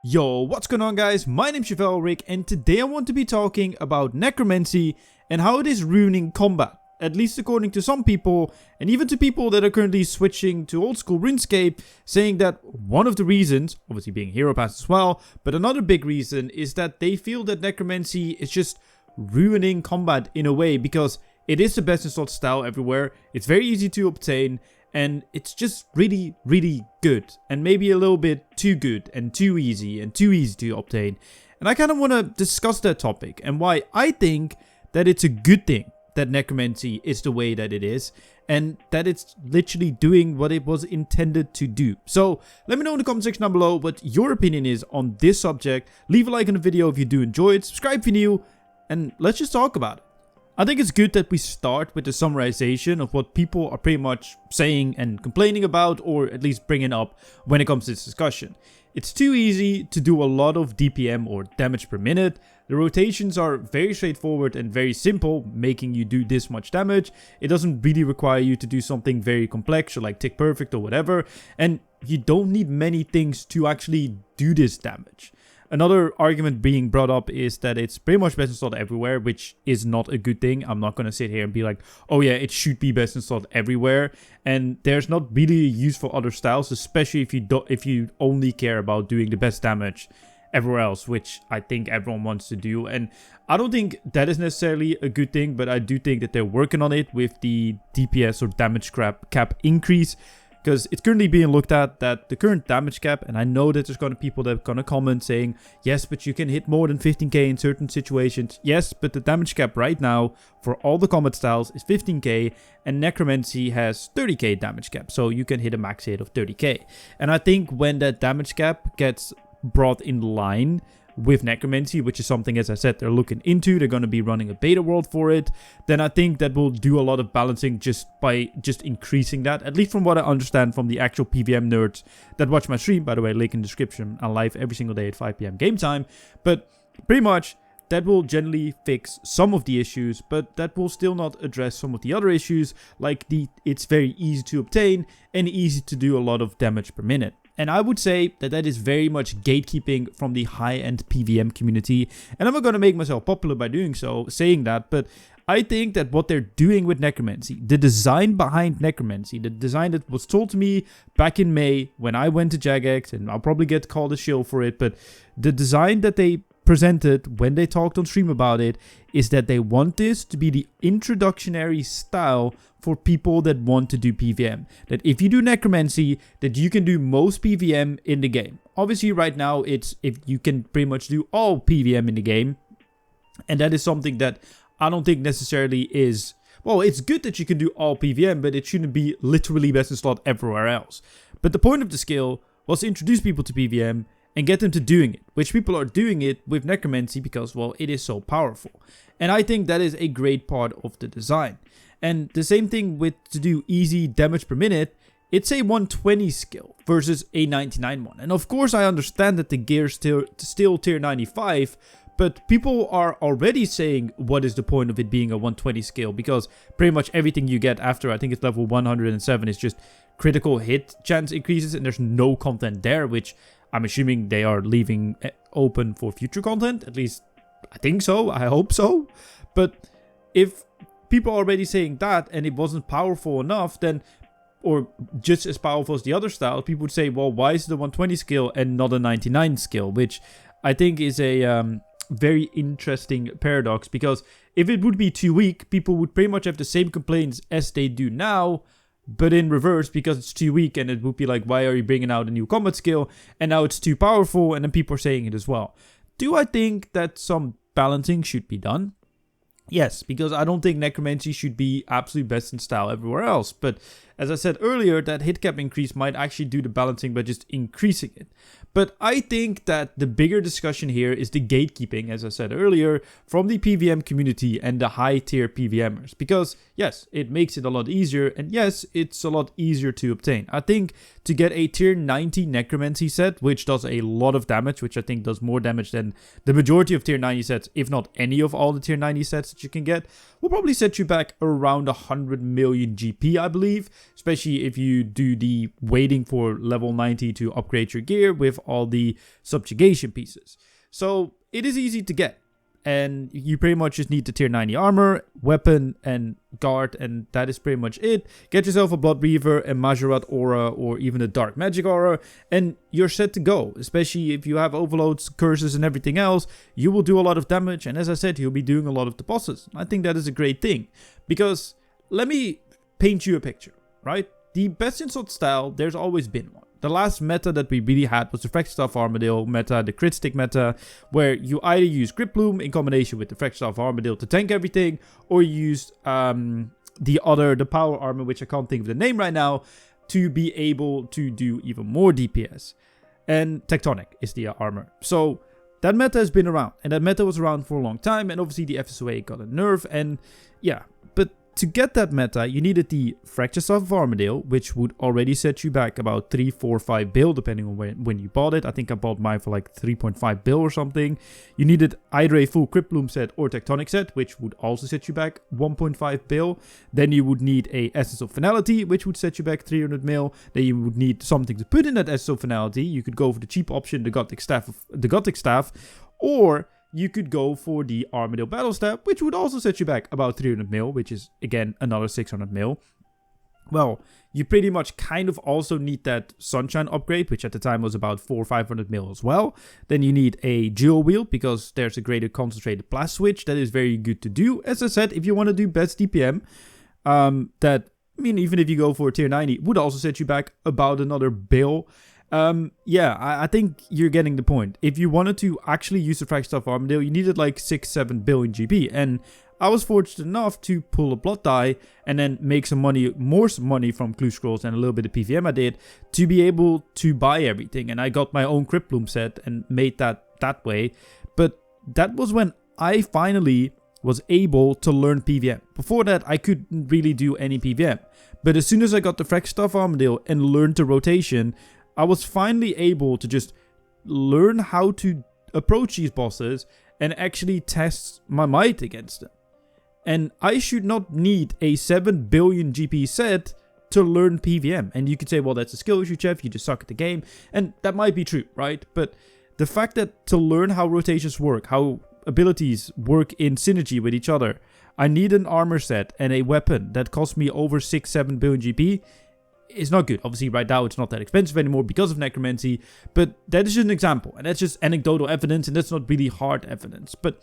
Yo, what's going on guys? My name's Chevalric and today I want to be talking about Necromancy and how it is ruining combat. At least according to some people, and even to people that are currently switching to old school RuneScape, saying that one of the reasons, obviously being Hero Pass as well, but another big reason is that they feel that Necromancy is just ruining combat in a way because it is the best installed style everywhere, it's very easy to obtain, and it's just really, really good. And maybe a little bit too good and too easy to obtain. And I kind of want to discuss that topic and why I think that it's a good thing that Necromancy is the way that it is. And that it's literally doing what it was intended to do. So let me know in the comment section down below what your opinion is on this subject. Leave a like on the video if you do enjoy it. Subscribe if you're new. And let's just talk about it. I think it's good that we start with the summarization of what people are pretty much saying and complaining about, or at least bringing up when it comes to this discussion. It's too easy to do a lot of DPM or damage per minute. The rotations are very straightforward and very simple, making you do this much damage. It doesn't really require you to do something very complex or like tick perfect or whatever. And you don't need many things to actually do this damage. Another argument being brought up is that it's pretty much best installed everywhere, which is not a good thing. I'm not going to sit here and be like, oh yeah, it should be best installed everywhere. And there's not really a use for other styles, especially if you only care about doing the best damage everywhere else, which I think everyone wants to do. And I don't think that is necessarily a good thing, but I do think that they're working on it with the DPS or damage cap increase. Because it's currently being looked at that the current damage cap, and I know that there's going to be people that are going to comment saying, yes, but you can hit more than 15k in certain situations. Yes, but the damage cap right now for all the combat styles is 15k, and Necromancy has 30k damage cap. So you can hit a max hit of 30k. And I think when that damage cap gets brought in line with Necromancy, which is something, as I said, they're looking into, they're going to be running a beta world for it, then I think that will do a lot of balancing just by increasing that, at least from what I understand from the actual PVM nerds that watch my stream. By the way, link in the description. I'm live every single day at 5 PM game time, but pretty much that will generally fix some of the issues, but that will still not address some of the other issues, like it's very easy to obtain and easy to do a lot of damage per minute. And I would say that that is very much gatekeeping from the high-end PVM community. And I'm not going to make myself popular by doing so, saying that. But I think that what they're doing with Necromancy, the design behind Necromancy, the design that was told to me back in May when I went to Jagex, and I'll probably get called a shill for it, but the design that they presented when they talked on stream about it is that they want this to be the introductionary style for people that want to do PVM. That if you do Necromancy, that you can do most PVM in the game. Obviously right now it's if you can pretty much do all PVM in the game, and that is something that I don't think necessarily is, well, it's good that you can do all PVM, but it shouldn't be literally best installed everywhere else. But the point of the skill was to introduce people to PVM and get them to doing it, which people are doing it with Necromancy because, well, it is so powerful. And I think that is a great part of the design. And the same thing with to do easy damage per minute, it's a 120 skill versus a 99 one. And of course I understand that the gear is still tier 95, but people are already saying what is the point of it being a 120 skill, because pretty much everything you get after, I think it's level 107, is just critical hit chance increases, and there's no content there, which I'm assuming they are leaving open for future content. At least I think so. I hope so. But if people are already saying that and it wasn't powerful enough, then, or just as powerful as the other styles, people would say, well, why is it a 120 skill and not a 99 skill? Which I think is a very interesting paradox, because if it would be too weak, people would pretty much have the same complaints as they do now, but in reverse, because it's too weak, and it would be like, why are you bringing out a new combat skill? And now it's too powerful, and then people are saying it as well. Do I think that some balancing should be done? Yes, because I don't think Necromancy should be absolute best in style everywhere else. But as I said earlier, that hit cap increase might actually do the balancing by just increasing it. But I think that the bigger discussion here is the gatekeeping, as I said earlier, from the PVM community and the high tier PVMers. Because yes, it makes it a lot easier, and yes, it's a lot easier to obtain. I think to get a tier 90 Necromancy set, which does a lot of damage, which I think does more damage than the majority of tier 90 sets, if not any of all the tier 90 sets that you can get, will probably set you back around 100 million GP, I believe. especially if you do the waiting for level 90 to upgrade your gear with all the subjugation pieces. So it is easy to get. And you pretty much just need the tier 90 armor, weapon, and guard, and that is pretty much it. Get yourself a Blood Reaver, a Majorat aura, or even a Dark Magic aura, and you're set to go. Especially if you have overloads, curses, and everything else, you will do a lot of damage, and as I said, you'll be doing a lot of the bosses. I think that is a great thing, because let me paint you a picture, right? The best in slot style, there's always been one. The last meta that we really had was the Fractured Armadillo meta, the Crit Stick meta, where you either use Grip Bloom in combination with the Fractured Armadillo to tank everything, or you used the Power Armor, which I can't think of the name right now, to be able to do even more DPS. And Tectonic is the armor. So that meta has been around, and that meta was around for a long time, and obviously the FSOA got a nerf, and yeah, but to get that meta, you needed the Fractured Staff of Armadillo, which would already set you back about 3, 4, 5 bill, depending on when you bought it. I think I bought mine for like 3.5 bill or something. You needed either a full Crypt Bloom set or Tectonic set, which would also set you back 1.5 bill. Then you would need a Essence of Finality, which would set you back 300 mil. Then you would need something to put in that Essence of Finality. You could go for the cheap option, the Gothic Staff, or you could go for the Armadillo Battle Staff, which would also set you back about 300 mil, which is, again, another 600 mil. Well, you pretty much kind of also need that Sunshine upgrade, which at the time was about 400 or 500 mil as well. Then you need a Jewel Wheel, because there's a greater concentrated blast switch. That is very good to do. As I said, if you want to do best DPM, even if you go for tier 90, would also set you back about another bill. I think you're getting the point. If you wanted to actually use the Fractured Staff Armadillo, you needed like 6-7 billion GP, and I was fortunate enough to pull a blood die and then make more money from Clue Scrolls and a little bit of PVM I did to be able to buy everything, and I got my own Crypt Bloom set and made that way. But that was when I finally was able to learn PVM. Before that, I couldn't really do any PVM, but as soon as I got the Fractured Staff Armadillo and learned the rotation, I was finally able to just learn how to approach these bosses and actually test my might against them. And I should not need a 7 billion GP set to learn PVM. And you could say, well, that's a skill issue, Jeff, you just suck at the game. And that might be true, right? But the fact that to learn how rotations work, how abilities work in synergy with each other, I need an armor set and a weapon that costs me over 6-7 billion GP. It's not good. Obviously, right now, it's not that expensive anymore because of Necromancy, but that is just an example, and that's just anecdotal evidence, and that's not really hard evidence. But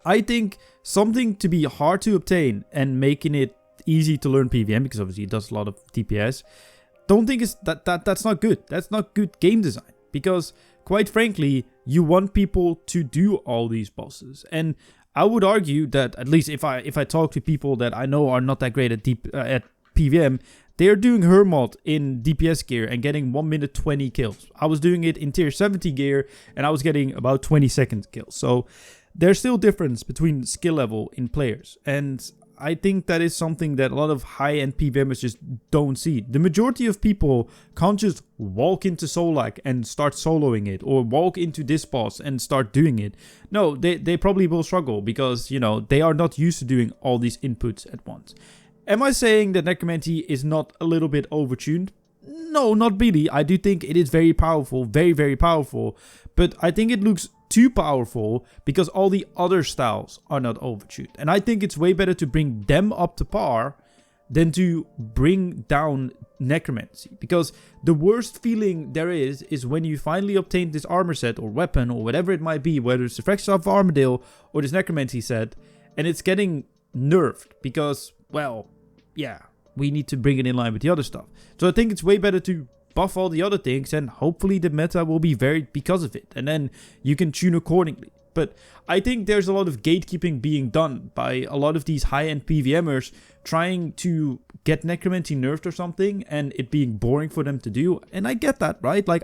I think something to be hard to obtain and making it easy to learn PVM, because obviously it does a lot of DPS, don't think that's not good. That's not good game design, because quite frankly, you want people to do all these bosses, and I would argue that, at least if I talk to people that I know are not that great at PVM, they're doing Hermod in DPS gear and getting 1 minute 20 kills. I was doing it in tier 70 gear and I was getting about 20 second kills. So there's still difference between skill level in players. And I think that is something that a lot of high-end PVMers just don't see. The majority of people can't just walk into Solak and start soloing it, or walk into this boss and start doing it. No, they probably will struggle because, you know, they are not used to doing all these inputs at once. Am I saying that Necromancy is not a little bit overtuned? No, not really. I do think it is very powerful, very, very powerful. But I think it looks too powerful because all the other styles are not overtuned. And I think it's way better to bring them up to par than to bring down Necromancy. Because the worst feeling there is when you finally obtain this armor set or weapon or whatever it might be, whether it's the Fractured Staff of Armadillo or this Necromancy set, and it's getting nerfed because, well, yeah, we need to bring it in line with the other stuff. So I think it's way better to buff all the other things, and hopefully the meta will be varied because of it, and then you can tune accordingly. But I think there's a lot of gatekeeping being done by a lot of these high-end PVMers trying to get Necromancy nerfed or something, and it being boring for them to do. And I get that, right? Like,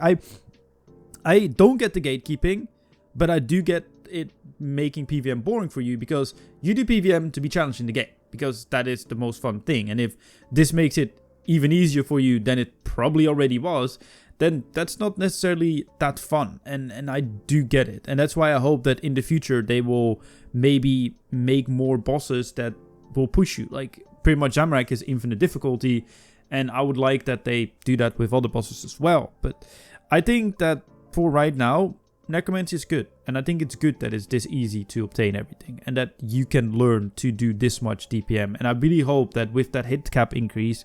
I don't get the gatekeeping, but I do get it making PVM boring for you, because you do PVM to be challenged in the game, because that is the most fun thing. And if this makes it even easier for you than it probably already was, then that's not necessarily that fun. And I do get it. And that's why I hope that in the future they will maybe make more bosses that will push you. Like, pretty much Zamorak is infinite difficulty, and I would like that they do that with other bosses as well. But I think that for right now, Necromancy is good, and I think it's good that it's this easy to obtain everything, and that you can learn to do this much DPM. And I really hope that with that hit cap increase,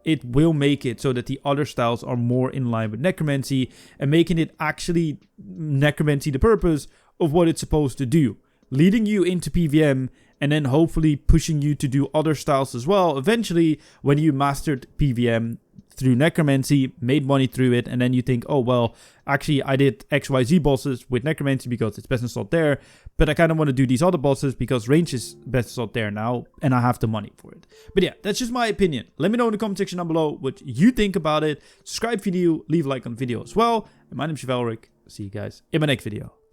it will make it so that the other styles are more in line with Necromancy, and making it actually Necromancy the purpose of what it's supposed to do, leading you into PVM, and then hopefully pushing you to do other styles as well. Eventually, when you mastered PVM through Necromancy, made money through it, and then you think, oh well, actually I did XYZ bosses with Necromancy because it's best in slot there, but I kind of want to do these other bosses because range is best in slot there now, and I have the money for it. But yeah, that's just my opinion. Let me know in the comment section down below what you think about it. Subscribe if you're new, leave a like on the video as well. And my name's Chevalric. See you guys in my next video.